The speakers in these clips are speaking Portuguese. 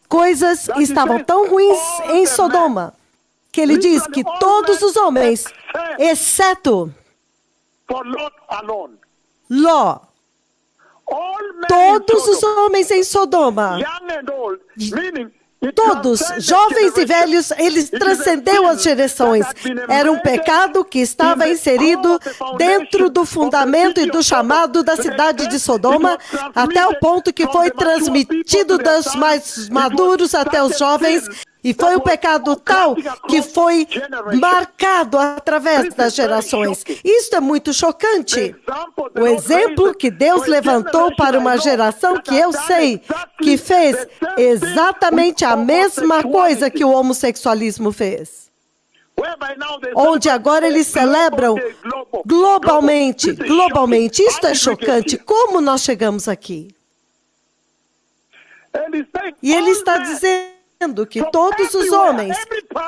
Coisas estavam tão ruins em Sodoma, que ele diz que todos os homens, exceto Ló, todos os homens em Sodoma, todos, jovens e velhos, eles transcenderam as gerações. Era um pecado que estava inserido dentro do fundamento e do chamado da cidade de Sodoma, até o ponto que foi transmitido dos mais maduros até os jovens. E foi um pecado tal que foi marcado através das gerações. Isso é muito chocante. O exemplo que Deus levantou para uma geração que eu sei que fez exatamente a mesma coisa que o homossexualismo fez. Onde agora eles celebram globalmente. Isto é chocante. Como nós chegamos aqui? E ele está dizendo que todos os homens,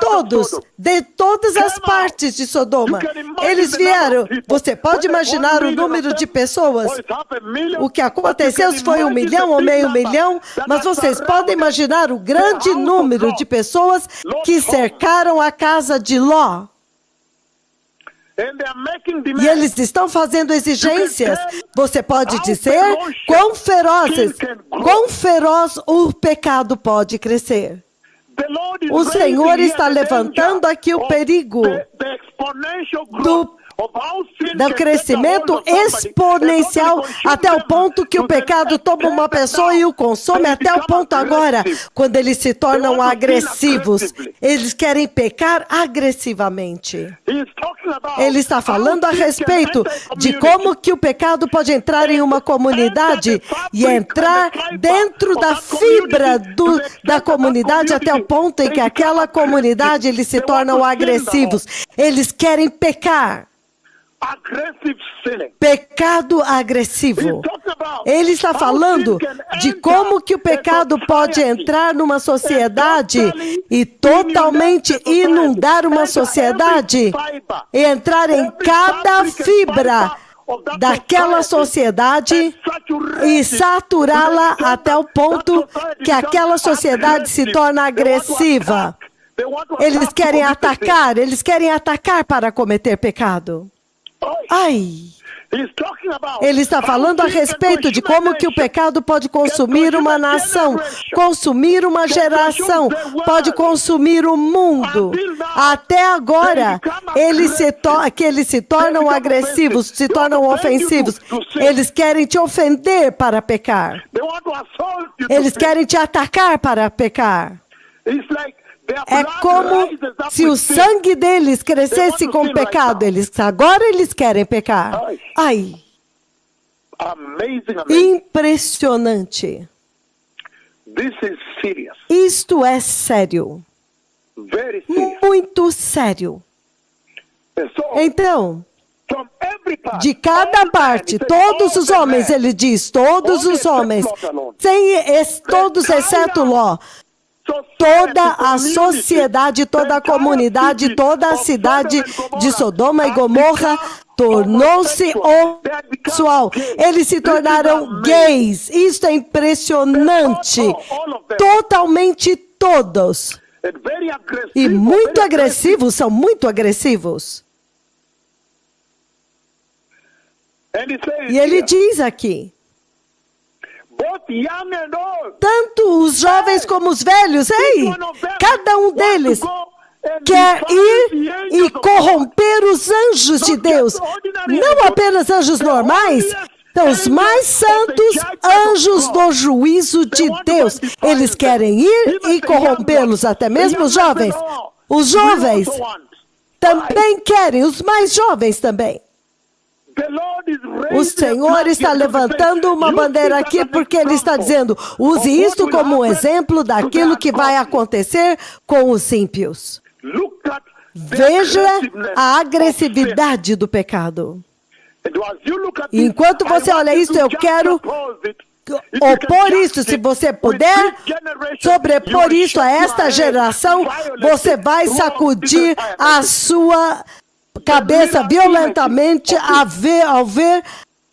todos, de todas as partes de Sodoma, eles vieram. Você pode imaginar o número de pessoas? O que aconteceu foi 1 milhão ou meio milhão, mas vocês podem imaginar o grande número de pessoas que cercaram a casa de Ló. E eles estão fazendo exigências. Você pode dizer quão feroz o pecado pode crescer. O Senhor está levantando aqui o perigo do crescimento exponencial até o ponto que o pecado toma uma pessoa e o consome, até o ponto agora, quando eles se tornam agressivos. Eles querem pecar agressivamente. Ele está falando a respeito de como que o pecado pode entrar em uma comunidade e entrar dentro da fibra da comunidade até o ponto em que aquela comunidade eles se tornam agressivos. Eles querem pecar. Pecado agressivo. Ele está falando de como que o pecado pode entrar numa sociedade e totalmente inundar uma sociedade e entrar em cada fibra daquela sociedade e saturá-la até o ponto que aquela sociedade se torna agressiva. Eles querem atacar para cometer pecado. Ai! Ele está falando a respeito de como que o pecado pode consumir uma nação, consumir uma geração, pode consumir o mundo. Até agora, eles se tornam agressivos, se tornam ofensivos. Eles querem te ofender para pecar. Eles querem te atacar para pecar. É como se o sangue deles crescesse com o pecado. Agora eles querem pecar. Ai! Impressionante. Isto é sério. Muito sério. Então, de cada parte, todos os homens, ele diz, todos os homens, todos exceto Ló. Toda a sociedade, toda a comunidade, toda a cidade de Sodoma e Gomorra tornou-se homossexual. Eles se tornaram gays. Isso é impressionante. Totalmente todos. E muito agressivos, são muito agressivos. E ele diz aqui, tanto os jovens como os velhos, cada um deles quer ir e corromper os anjos de Deus. Não apenas anjos normais, são os mais santos anjos do juízo de Deus. Eles querem ir e corrompê-los, até mesmo os jovens. Os jovens também querem, os mais jovens também. O Senhor está levantando uma bandeira aqui porque Ele está dizendo, use isto como um exemplo daquilo que vai acontecer com os ímpios. Veja a agressividade do pecado. Enquanto você olha isso, eu quero opor isso. Se você puder sobrepor isso a esta geração, você vai sacudir a sua cabeça violentamente ao ver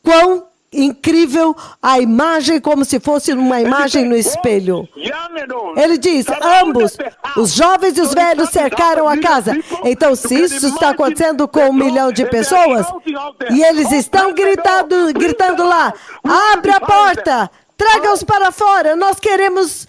quão incrível a imagem como se fosse uma imagem no espelho. Ele diz, ambos, os jovens e os velhos cercaram a casa. Então, se isso está acontecendo com 1 milhão de pessoas, e eles estão gritando lá, abre a porta, traga-os para fora, nós queremos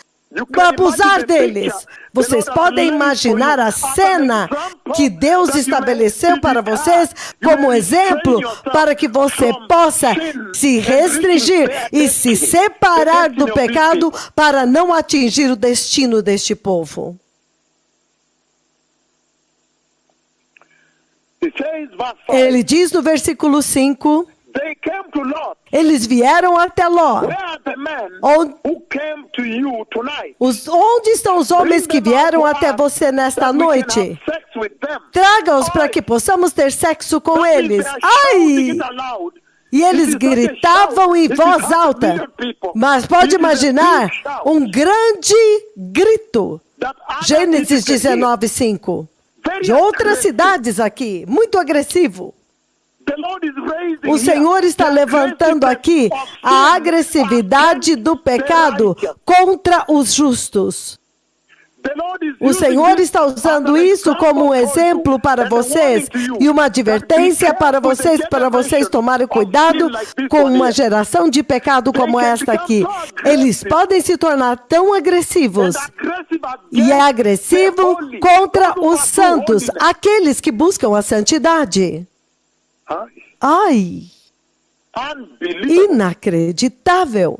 abusar deles. Vocês podem imaginar a cena que Deus estabeleceu para vocês como exemplo para que você possa se restringir e se separar do pecado para não atingir o destino deste povo. Ele diz no versículo 5, eles vieram até Ló. Onde estão os homens que vieram até você nesta noite? Traga-os para que possamos ter sexo com eles. Ai! E eles gritavam em voz alta. Mas pode imaginar um grande grito. Gênesis 19:5. De outras cidades aqui, muito agressivo. O Senhor está levantando aqui a agressividade do pecado contra os justos. O Senhor está usando isso como um exemplo para vocês e uma advertência para vocês tomarem cuidado com uma geração de pecado como esta aqui. Eles podem se tornar tão agressivos e é agressivo contra os santos, aqueles que buscam a santidade. Ai! Inacreditável!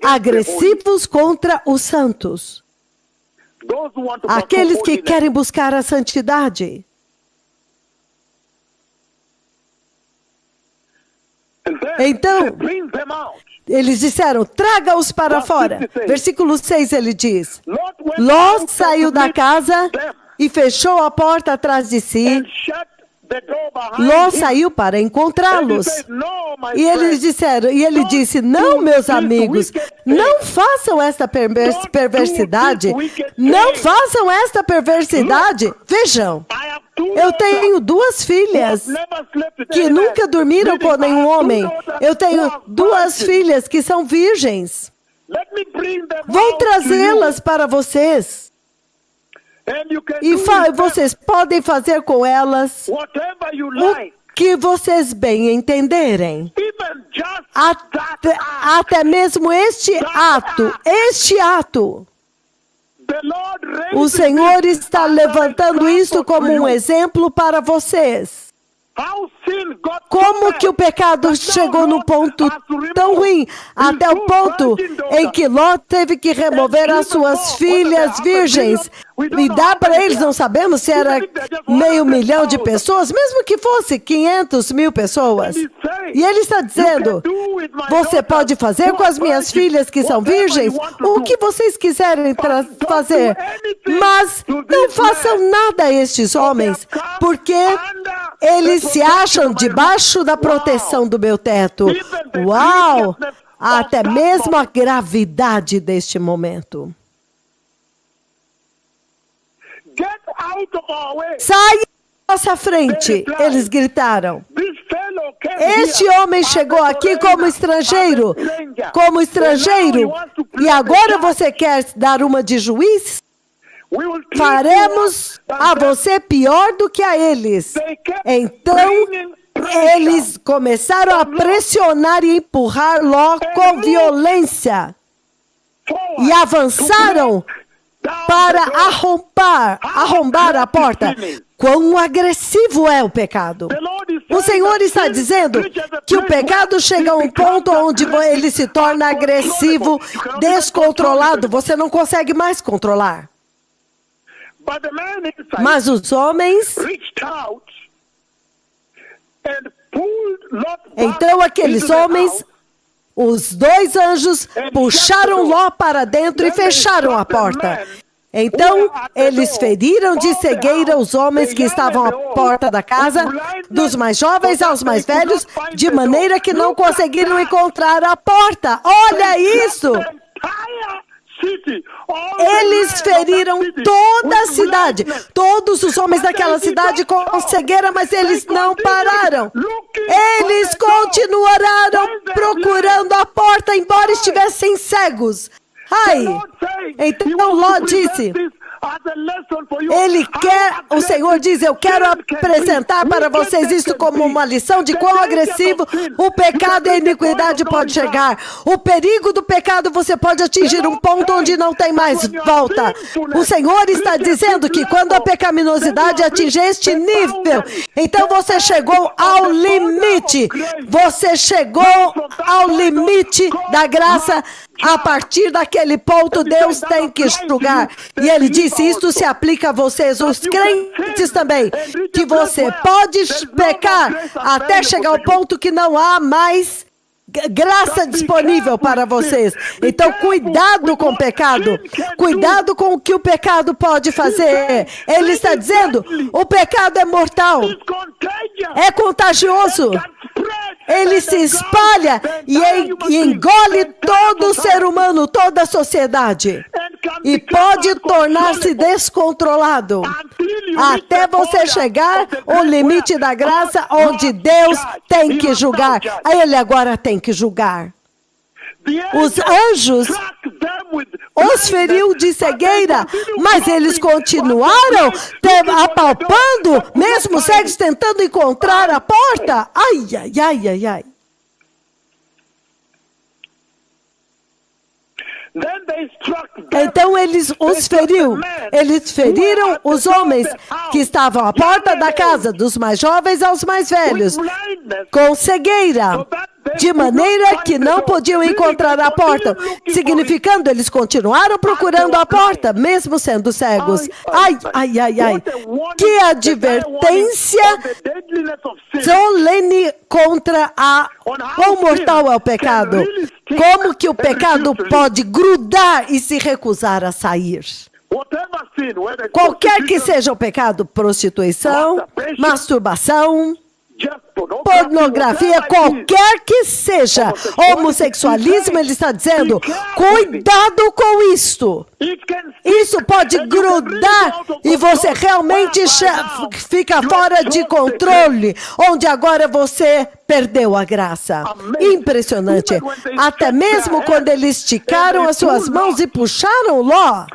Agressivos contra os santos. Aqueles que querem buscar a santidade. Então, eles disseram, traga-os para fora. Versículo 6 ele diz, Ló saiu da casa e fechou a porta atrás de si. Ló saiu para encontrá-los. E ele disse, não, meus amigos, não façam esta perversidade. Não façam esta perversidade. Vejam, eu tenho 2 filhas que nunca dormiram com nenhum homem. Eu tenho 2 filhas que são virgens. Vou trazê-las para vocês. E vocês podem fazer com elas o que vocês bem entenderem. Até mesmo este ato. O Senhor está levantando isso como um exemplo para vocês. Como que o pecado chegou no ponto tão ruim, até o ponto em que Ló teve que remover as suas filhas virgens e dar para eles, não sabemos se era 500.000 de pessoas, mesmo que fosse 500.000 pessoas. E ele está dizendo, você pode fazer com as minhas filhas que são virgens o que vocês quiserem fazer, mas não façam nada a estes homens, porque eles se acham debaixo da proteção do meu teto. Uau! Até mesmo a gravidade deste momento. Sai da nossa frente, eles gritaram. Este homem chegou aqui como estrangeiro, e agora você quer dar uma de juiz? Faremos a você pior do que a eles. Então, eles começaram a pressionar e empurrar Ló com violência. E avançaram para arrombar a porta. Quão agressivo é o pecado. O Senhor está dizendo que o pecado chega a um ponto onde ele se torna agressivo, descontrolado. Você não consegue mais controlar. Mas os homens, então aqueles homens, os 2 anjos puxaram Ló para dentro e fecharam a porta. Então, eles feriram de cegueira os homens que estavam à porta da casa, dos mais jovens aos mais velhos, de maneira que não conseguiram encontrar a porta. Olha isso! Eles feriram toda a cidade, todos os homens daquela cidade com cegueira, mas eles não pararam. Eles continuaram procurando a porta, embora estivessem cegos. Ai, então Ló disse, o Senhor diz, eu quero apresentar para vocês isso como uma lição de quão agressivo o pecado e a iniquidade pode chegar. O perigo do pecado, você pode atingir um ponto onde não tem mais volta. O Senhor está dizendo que quando a pecaminosidade atinge este nível, então você chegou ao limite. Você chegou ao limite da graça. A partir daquele ponto, Deus tem que julgar. E ele disse, isto se aplica a vocês, os crentes também, que você pode pecar até chegar ao ponto que não há mais graça disponível para vocês. Então, cuidado com o pecado. Cuidado com o que o pecado pode fazer. Ele está dizendo, o pecado é mortal. É contagioso. Ele se espalha e engole todo ser humano, toda a sociedade. E pode tornar-se descontrolado. Até você chegar ao limite da graça, onde Deus tem que julgar. Ele agora tem que julgar. Os anjos os feriu de cegueira, mas eles continuaram apalpando, mesmo cegos, tentando encontrar a porta. Ai, ai, ai, ai, ai. Então eles os feriu. Eles feriram os homens que estavam à porta da casa, dos mais jovens aos mais velhos, com cegueira, de maneira que não podiam encontrar a porta, significando eles continuaram procurando a porta, mesmo sendo cegos. Ai, ai, ai, ai. Que advertência solene contra quão mortal é o pecado. Como que o pecado pode grudar e se recusar a sair? Qualquer que seja o pecado, prostituição, masturbação, pornografia, qualquer que seja, homossexualismo, ele está dizendo, cuidado com isto. Isso pode grudar e você realmente fica fora de controle, onde agora você perdeu a graça. Impressionante. Até mesmo quando eles esticaram as suas mãos e puxaram Ló,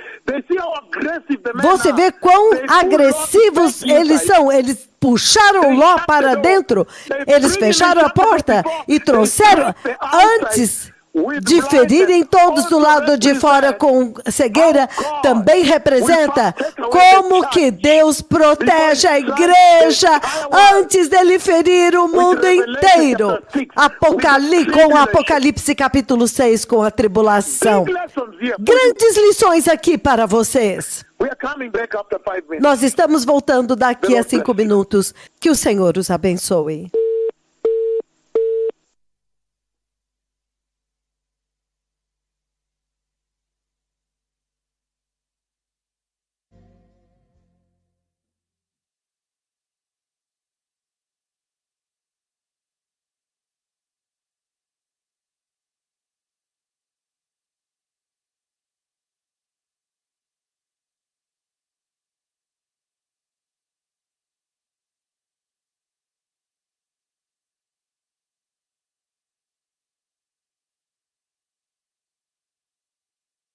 você vê quão agressivos eles são. Eles puxaram Ló para dentro, eles fecharam a porta e trouxeram, antes de ferirem todos do lado de fora com cegueira, também representa como que Deus protege a igreja antes dele ferir o mundo inteiro. Com Apocalipse capítulo 6, com a tribulação. Grandes lições aqui para vocês. Nós estamos voltando daqui a 5 minutos. Que o Senhor os abençoe.